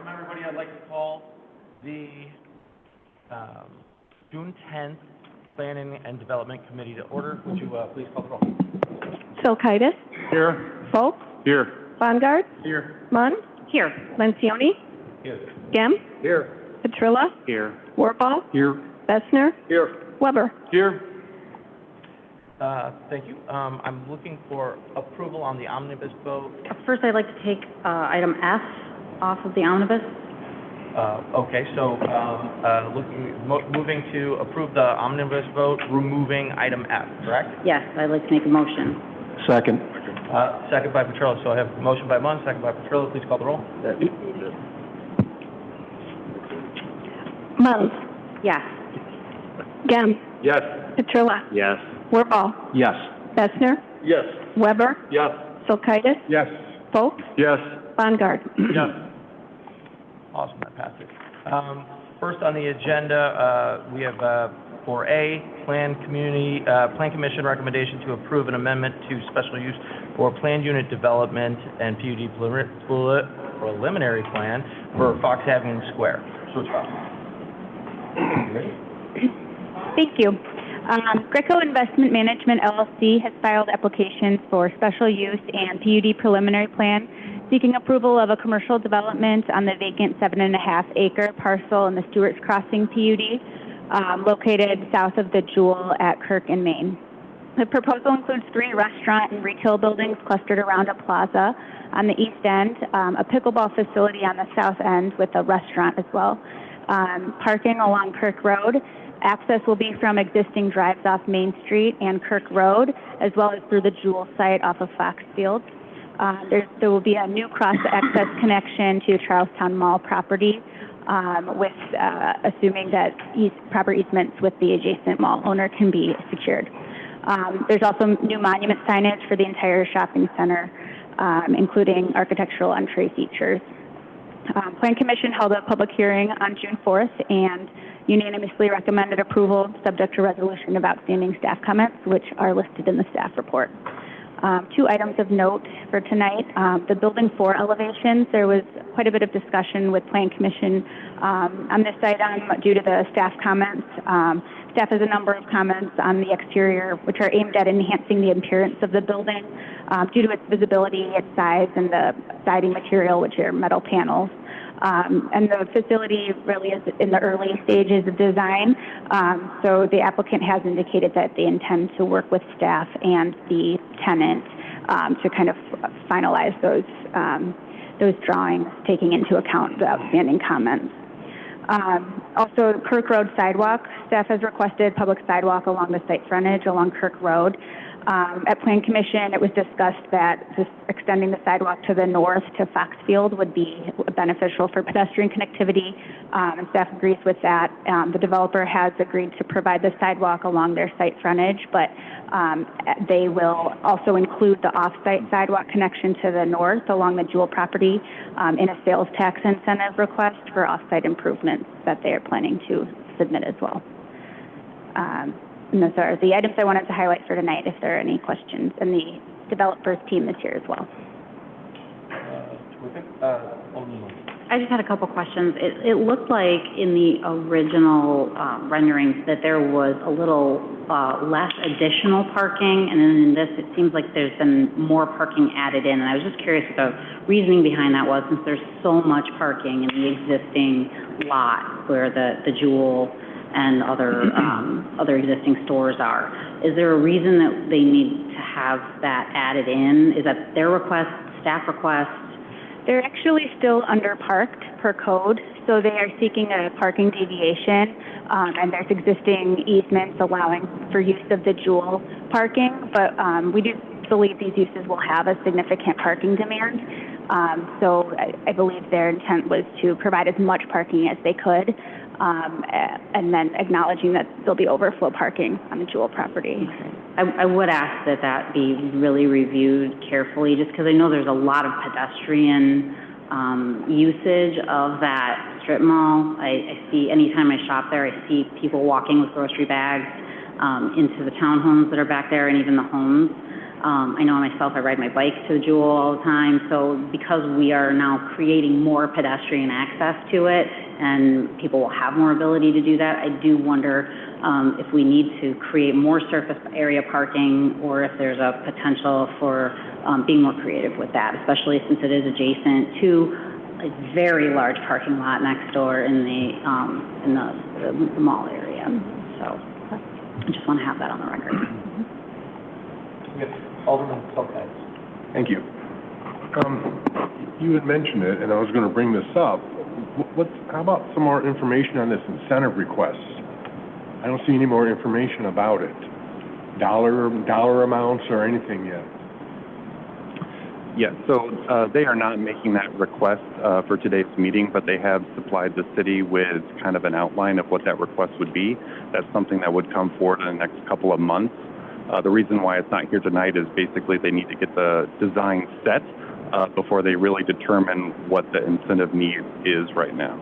Welcome, everybody. I'd like to call the June 10th Planning and Development Committee to order. Would you please call the roll? Sulkitis. Here. Volk. Here. Bongard. Here. Munn. Here. Lencioni. Here. Gem. Here. Petrilla. Here. Warball. Here. Bessner. Here. Weber. Here. Thank you. I'm looking for approval on the omnibus vote. First, I'd like to take item F off of the omnibus. Okay, so moving to approve the omnibus vote, removing item F, correct? Yes, I'd like to make a motion. Second. Second by Petrilla. So I have motion by Munn, second by Petrilla. Please call the roll. Munn. Yes. Gem. Yes. Petrilla. Yes. Warball. Yes. Bessner. Yes. Weber. Yes. Sulkitis. Yes. Volk. Yes. Bongard. Yes. Awesome, that passed it. First on the agenda, we have for A, Plan Commission recommendation to approve an amendment to special use for planned unit development and PUD preliminary plan for Fox Avenue Square. So it's Rob. You ready? Thank you. Greco Investment Management LLC has filed applications for special use and PUD preliminary plan seeking approval of a commercial development on the vacant 7.5-acre parcel in the Stewart's Crossing PUD located south of the Jewel at Kirk and Maine. The proposal includes 3 restaurant and retail buildings clustered around a plaza on the east end, a pickleball facility on the south end with a restaurant as well, parking along Kirk Road. Access will be from existing drives off Main Street and Kirk Road, as well as through the Jewel site off of Foxfield. There will be a new cross-access connection to Charlestown Mall property, with assuming that proper easements with the adjacent mall owner can be secured. There's also new monument signage for the entire shopping center, including architectural entry features. Plan Commission held a public hearing on June 4th and unanimously recommended approval subject to resolution of outstanding staff comments, which are listed in the staff report. 2 items of note for tonight. The building 4 elevations, there was quite a bit of discussion with Plan Commission on this item due to the staff comments. Staff has a number of comments on the exterior, which are aimed at enhancing the appearance of the building due to its visibility, its size, and the siding material, which are metal panels. And the facility really is in the early stages of design, so the applicant has indicated that they intend to work with staff and the tenant to kind of finalize those drawings, taking into account the outstanding comments. Also, Kirk Road sidewalk. Staff has requested public sidewalk along the site frontage along Kirk Road. At Plan Commission, it was discussed that just extending the sidewalk to the north to Foxfield would be beneficial for pedestrian connectivity, and staff agrees with that. The developer has agreed to provide the sidewalk along their site frontage, but they will also include the off-site sidewalk connection to the north along the Jewel property in a sales tax incentive request for off-site improvements that they are planning to submit as well. And those are the items I wanted to highlight for tonight, if there are any questions. And the developers team is here as well. Terrific. I just had a couple questions. It looked like in the original renderings that there was a little less additional parking, and then in this it seems like there's been more parking added in. And I was just curious what the reasoning behind that was, since there's so much parking in the existing lot where the Jewel and other existing stores are. Is there a reason that they need to have that added in? Is that their request, staff request? They're actually still underparked per code, so they are seeking a parking deviation, and there's existing easements allowing for use of the Jewel parking, but we do believe these uses will have a significant parking demand. So I believe their intent was to provide as much parking as they could, and then acknowledging that there'll be overflow parking on the Jewel property. I would ask that be really reviewed carefully, just because I know there's a lot of pedestrian usage of that strip mall. I see, anytime I shop there, I see people walking with grocery bags into the townhomes that are back there and even the homes. I know myself, I ride my bike to the Jewel all the time, so because we are now creating more pedestrian access to it, and people will have more ability to do that, I do wonder if we need to create more surface area parking, or if there's a potential for being more creative with that, especially since it is adjacent to a very large parking lot next door in the mall area. So I just want to have that on the record. Yes, Alderman Selknite. Thank you. You had mentioned it, and I was going to bring this up. How about some more information on this incentive request? I don't see any more information about it. Dollar amounts or anything yet. Yeah, so they are not making that request for today's meeting, but they have supplied the city with kind of an outline of what that request would be. That's something that would come forward in the next couple of months. The reason why it's not here tonight is basically they need to get the design set before they really determine what the incentive need is right now.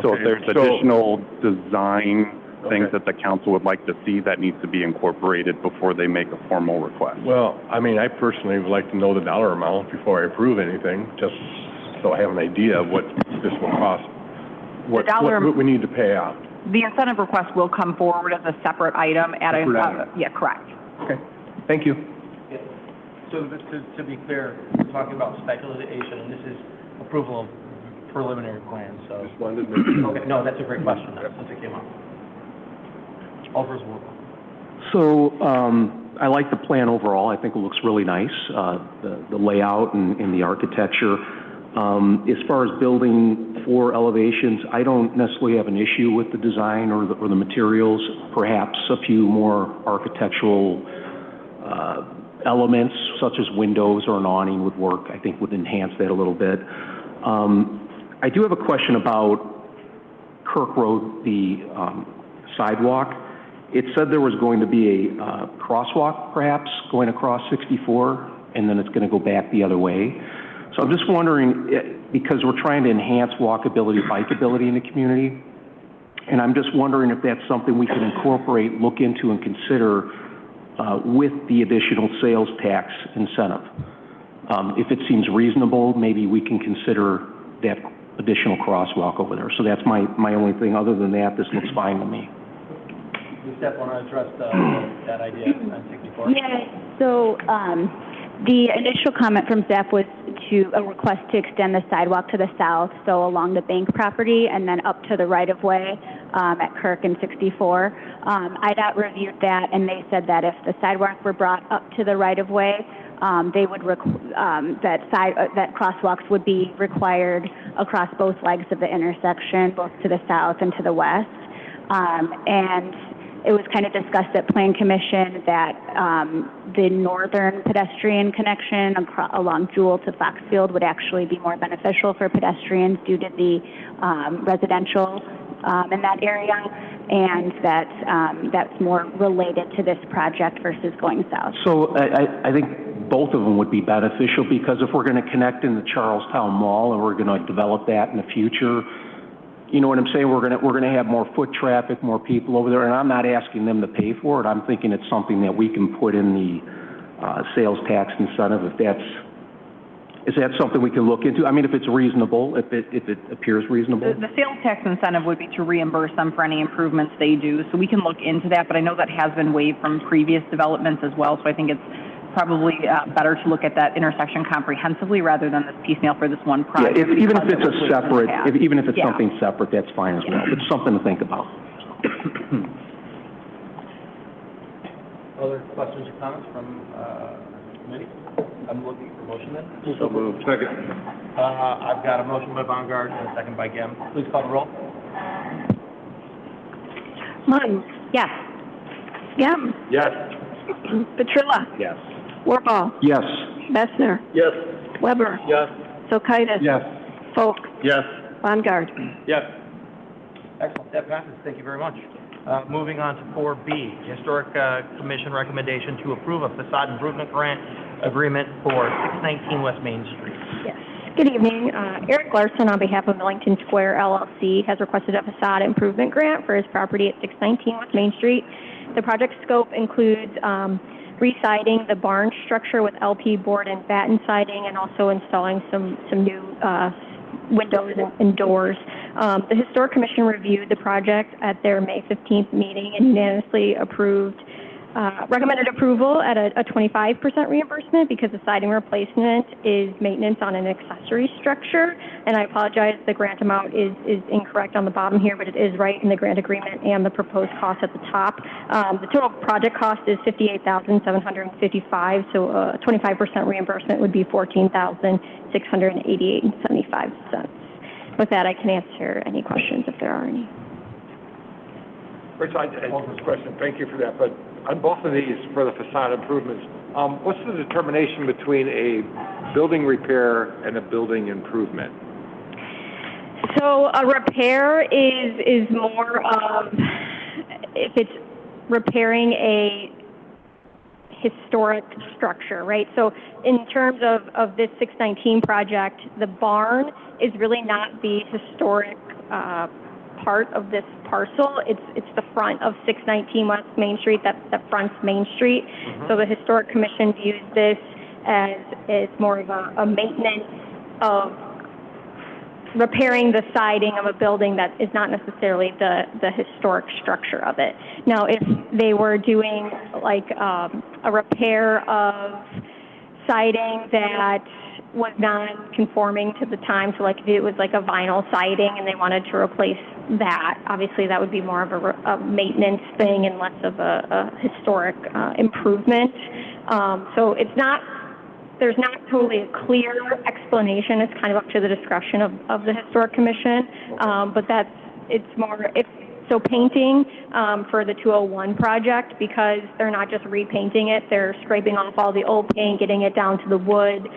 So if there's additional design things that the council would like to see, that needs to be incorporated before they make a formal request. Well, I mean, I personally would like to know the dollar amount before I approve anything, just so I have an idea of what this will cost, what we need to pay out. The incentive request will come forward as a separate item at yeah, correct. Okay, thank you. Yeah. So to be clear, we're talking about speculation, and this is approval of preliminary plans, so. Just wanted to Okay, no, that's a great question, since it came up. Alderman Wolf. So I like the plan overall. I think it looks really nice, the layout and the architecture. As far as building 4 elevations, I don't necessarily have an issue with the design or the materials. Perhaps a few more architectural elements, such as windows or an awning would work. I think would enhance that a little bit. I do have a question about Kirk Road, the sidewalk. It said there was going to be a crosswalk, perhaps, going across 64, and then it's going to go back the other way. So I'm just wondering, because we're trying to enhance walkability, bikeability in the community, and I'm just wondering if that's something we can incorporate, look into, and consider with the additional sales tax incentive. If it seems reasonable, maybe we can consider that additional crosswalk over there. So that's my only thing. Other than that, this looks fine to me. Does Steph want to address that idea on 64? Yeah, so the initial comment from staff was a request to extend the sidewalk to the south, so along the bank property, and then up to the right-of-way at Kirk and 64. IDOT reviewed that, and they said that if the sidewalk were brought up to the right-of-way, they would that crosswalks would be required across both legs of the intersection, both to the south and to the west. And it was kind of discussed at Plan Commission that the northern pedestrian connection along Jewel to Foxfield would actually be more beneficial for pedestrians due to the residential in that area, and that that's more related to this project versus going south. So I think both of them would be beneficial, because if we're going to connect in the Charlestown Mall and we're going to develop that in the future, you know what I'm saying? We're going to have more foot traffic, more people over there, and I'm not asking them to pay for it. I'm thinking it's something that we can put in the sales tax incentive. Is that something we can look into? I mean, if it's reasonable, if it appears reasonable. The sales tax incentive would be to reimburse them for any improvements they do, so we can look into that. But I know that has been waived from previous developments as well, so I think it's probably better to look at that intersection comprehensively rather than this piecemeal for this one project. Yeah, even if it's a separate, even if it's something separate, that's fine as well. It's something to think about. Other questions or comments from committee? I'm looking for a motion then. So moved. Second. I've got a motion by Baumgart and a second by Gem. Please call the roll. Munn. Yes. Gem. Yes. Petrilla. Yes. Warball. Yes. Messner. Yes. Weber. Yes. Sokaitis. Yes. Folk. Yes. Baumgart. Yes. Excellent. That passes. Thank you very much. Moving on to 4B, Historic Commission recommendation to approve a facade improvement grant agreement for 619 West Main Street. Yes. Good evening. Eric Larson, on behalf of Millington Square LLC, has requested a facade improvement grant for his property at 619 West Main Street. The project scope includes re-siding the barn structure with LP board and batten siding, and also installing some new windows and doors. The Historic Commission reviewed the project at their May 15th meeting and unanimously recommended approval at a 25% reimbursement because the siding replacement is maintenance on an accessory structure. And I apologize, the grant amount is incorrect on the bottom here, but it is right in the grant agreement and the proposed cost at the top. The total project cost is $58,755, so a 25% reimbursement would be $14,688.75. With that, I can answer any questions if there are any. Rich, I have a question. Thank you for that. But on both of these, for the facade improvements, what's the determination between a building repair and a building improvement? So a repair is more of if it's repairing a historic structure, right? So in terms of this 619 project, the barn is really not the historic part of this parcel. It's the front of 619 West Main Street that fronts Main Street. Mm-hmm. So the Historic Commission views this as more of a maintenance of repairing the siding of a building that is not necessarily the historic structure of it. Now, if they were doing like a repair of siding that was not conforming to the time, so like if it was like a vinyl siding and they wanted to replace that, obviously that would be more of a maintenance thing and less of a historic improvement. So there's not totally a clear explanation. It's kind of up to the discretion of the Historic Commission, but so painting for the 201 project, because they're not just repainting it, they're scraping off all the old paint, getting it down to the wood,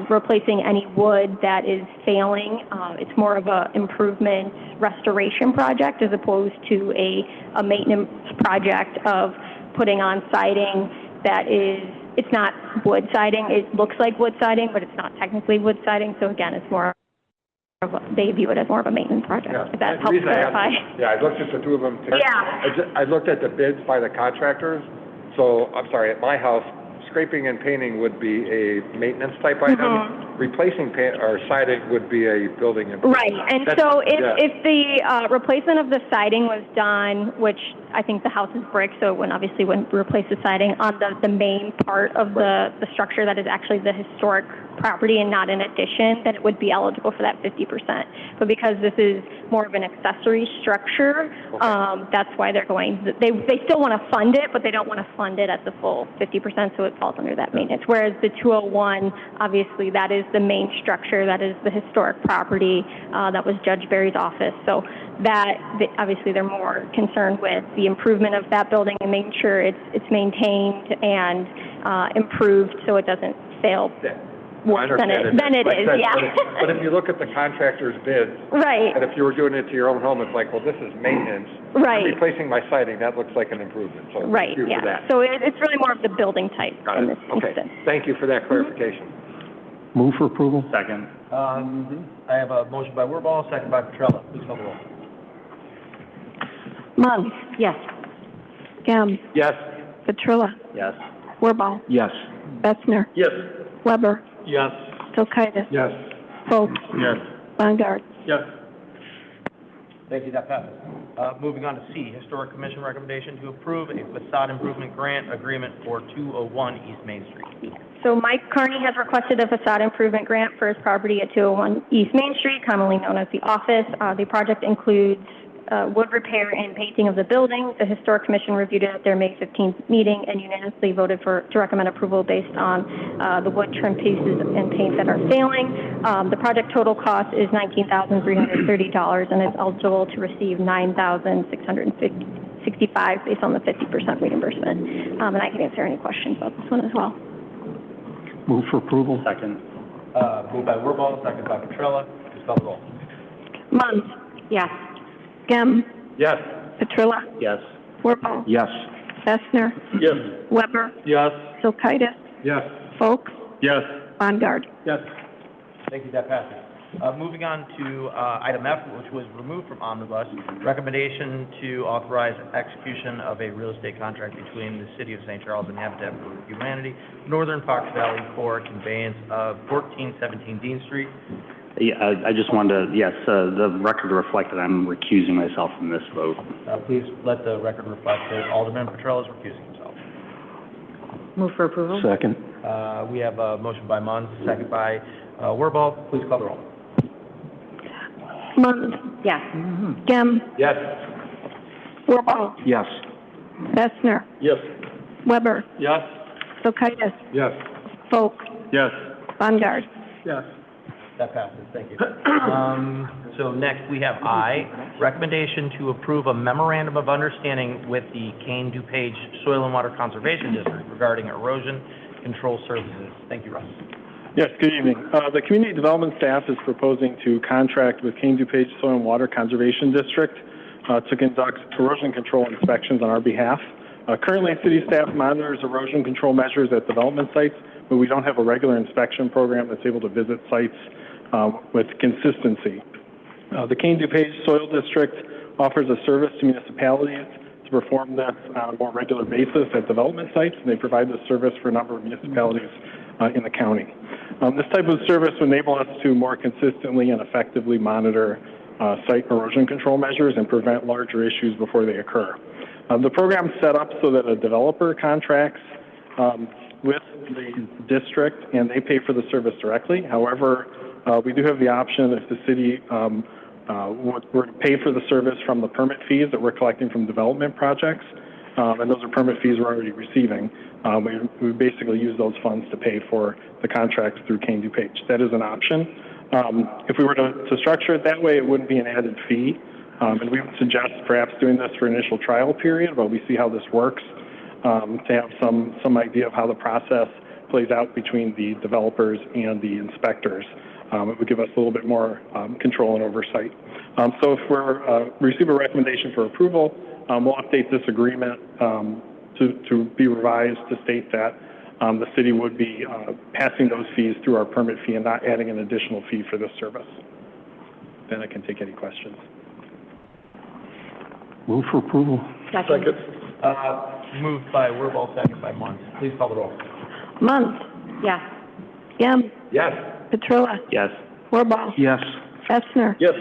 replacing any wood that is failing. It's more of a improvement restoration project as opposed to a maintenance project of putting on siding that it's not wood siding. It looks like wood siding, but it's not technically wood siding. So again, it's more they view it as more of a maintenance project, if that helps clarify. I looked at the two of them together. Yeah. I looked at the bids by the contractors. So, I'm sorry, at my house, scraping and painting would be a maintenance type item. Mm-hmm. Replacing paint or siding would be a building improvement. Right, and so if the replacement of the siding was done, which I think the house is brick, so it wouldn't replace the siding on the main part of the structure that is actually the historic property and not an addition, then it would be eligible for that 50%. But because this is more of an accessory structure, that's why they're they still want to fund it, but they don't want to fund it at the full 50%, so it falls under that maintenance. Whereas the 201, obviously that is the main structure, that is the historic property, that was Judge Berry's office. So obviously they're more concerned with the improvement of that building and making sure it's maintained and improved so it doesn't fail. Worse than it is, yeah. But if you look at the contractor's bids, right, and if you were doing it to your own home, it's like, well, this is maintenance. Right. I'm replacing my siding, that looks like an improvement. So right, yeah. For that. So it's really more of the building type in this instance. Thank you for that clarification. Move for approval. Second. I have a motion by Wirball, second by Petrella. Please call the roll. Munn. Yes. Gem. Yes. Petrilla. Yes. Wirball. Yes. Bessner. Yes. Weber. Yes. Tilkaitis. Yes. Folks. Yes. Bongard. Yes. Thank you, that passes. Moving on to C, Historic Commission recommendation to approve a facade improvement grant agreement for 201 East Main Street. So Mike Carney has requested a facade improvement grant for his property at 201 East Main Street, commonly known as the office. The project includes wood repair and painting of the building. The Historic Commission reviewed it at their May 15th meeting and unanimously voted to recommend approval based on the wood trim pieces and paint that are failing. The project total cost is $19,330 and is eligible to receive $9,665 based on the 50% reimbursement. And I can answer any questions about this one as well. Move for approval. Second. Moved by Wirball, second by Petrella. Please call the roll. Munn. Yes. Gem. Yes. Petrilla. Yes. Wirball. Yes. Bessner. Yes. Weber. Yes. Tilkaitis. Yes. Folks. Yes. Bongard. Yes. Thank you, that passes. Moving on to item F, which was removed from omnibus, recommendation to authorize execution of a real estate contract between the City of St. Charles and Habitat for Humanity, Northern Fox Valley for conveyance of 1417 Dean Street. Yeah, I just wanted to, yes, the record reflect that I'm recusing myself from this vote. Please let the record reflect that Alderman Petrella is recusing himself. Move for approval? Second. We have a motion by Munns, second by Wirball. Please call the roll. Munns. Yes. Gem. Yes. Wirball. Yes. Fessner. Yes. Weber. Yes. Kulkaitis. Yes. Folk. Yes. Bungard. Yes. That passes, thank you. So next, we have I, recommendation to approve a memorandum of understanding with the Kane DuPage Soil and Water Conservation District regarding erosion control services. Thank you, Russ. Yes, good evening. The community development staff is proposing to contract with Kane DuPage Soil and Water Conservation District to conduct erosion control inspections on our behalf. Currently, city staff monitors erosion control measures at development sites, but we don't have a regular inspection program that's able to visit sites with consistency. The Kane DuPage Soil District offers a service to municipalities to perform this on a more regular basis at development sites, and they provide this service for a number of municipalities in the county. This type of service will enable us to more consistently and effectively monitor site erosion control measures and prevent larger issues before they occur. The program is set up so that a developer contracts with the district and they pay for the service directly. However, we do have the option if the city were to pay for the service from the permit fees that we're collecting from development projects, and those are permit fees we're already receiving. We basically use those funds to pay for the contracts through Kane DuPage. That is an option. If we were to structure it that way, it wouldn't be an added fee. And we would suggest perhaps doing this for an initial trial period while we see how this works, to have some idea of how the process plays out between the developers and the inspectors. It would give us a little bit more control and oversight. So if we receive a recommendation for approval, we'll update this agreement to be revised to state that the city would be passing those fees through our permit fee and not adding an additional fee for this service. Then I can take any questions. Move for approval. Second. Moved by Wirball, second by Munns. Please call the roll. Munns. Yes. Gem. Yes. Petrilla. Yes. Wirball. Yes. Fessner. Yes.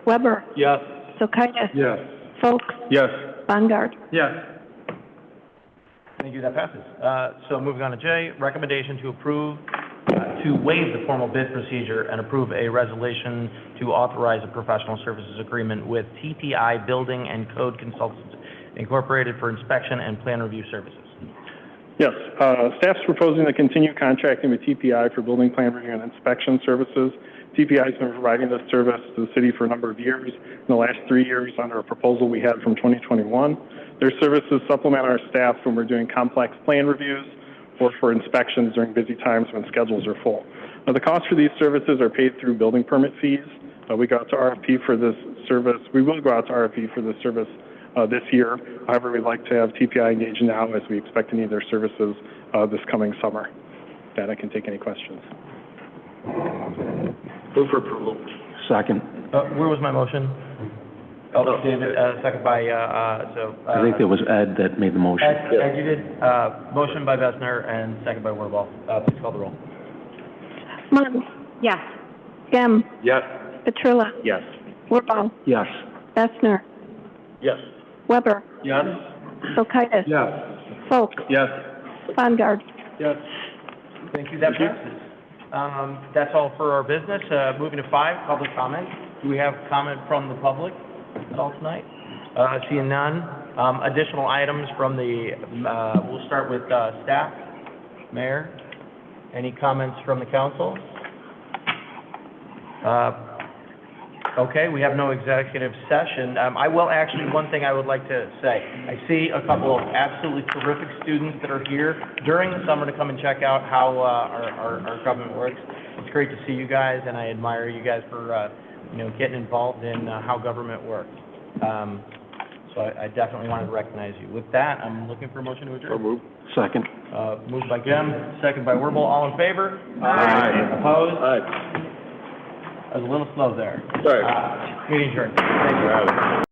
Weber. Yes. Kulkaitis. Yes. Folk. Yes. Bungard. Yes. Thank you, that passes. So moving on to J, recommendation to approve, to waive the formal bid procedure and approve a resolution to authorize a professional services agreement with TPI Building and Code Consultants Incorporated for inspection and plan review services. Yes, staff's proposing to continue contracting with TPI for building plan review and inspection services. TPI has been providing this service to the city for a number of years. In the last 3 years, under a proposal we had from 2021, their services supplement our staff when we're doing complex plan reviews or for inspections during busy times when schedules are full. The costs for these services are paid through building permit fees. We go out to RFP for this service. We will go out to RFP for this service this year. However, we'd like to have TPI engaged now as we expect to need their services this coming summer. With that, I can take any questions. Move for approval. Second. Where was my motion? Oh, David, second by, I think it was Ed that made the motion. Ed, you did, motion by Vessner and second by Wirball. Please call the roll. Munns. Yes. Gem. Yes. Petrilla. Yes. Wirball. Yes. Fessner. Yes. Weber. Yes. Kulkaitis. Yes. Folk. Yes. Bungard. Yes. Thank you, that passes. That's all for our business. Moving to 5, public comment. Do we have comment from the public at all tonight? Seeing none. Additional items from the, we'll start with staff. Mayor, any comments from the council? Okay, we have no executive session. I will actually, one thing I would like to say, I see a couple of absolutely terrific students that are here during the summer to come and check out how our government works. It's great to see you guys, and I admire you guys for getting involved in how government works. So I definitely wanted to recognize you. With that, I'm looking for a motion to adjourn. So moved. Second. Moved by Gem, second by Wirball. All in favor? Aye. Opposed? Aye. I was a little slow there. Sorry. Meeting adjourned. Thank you.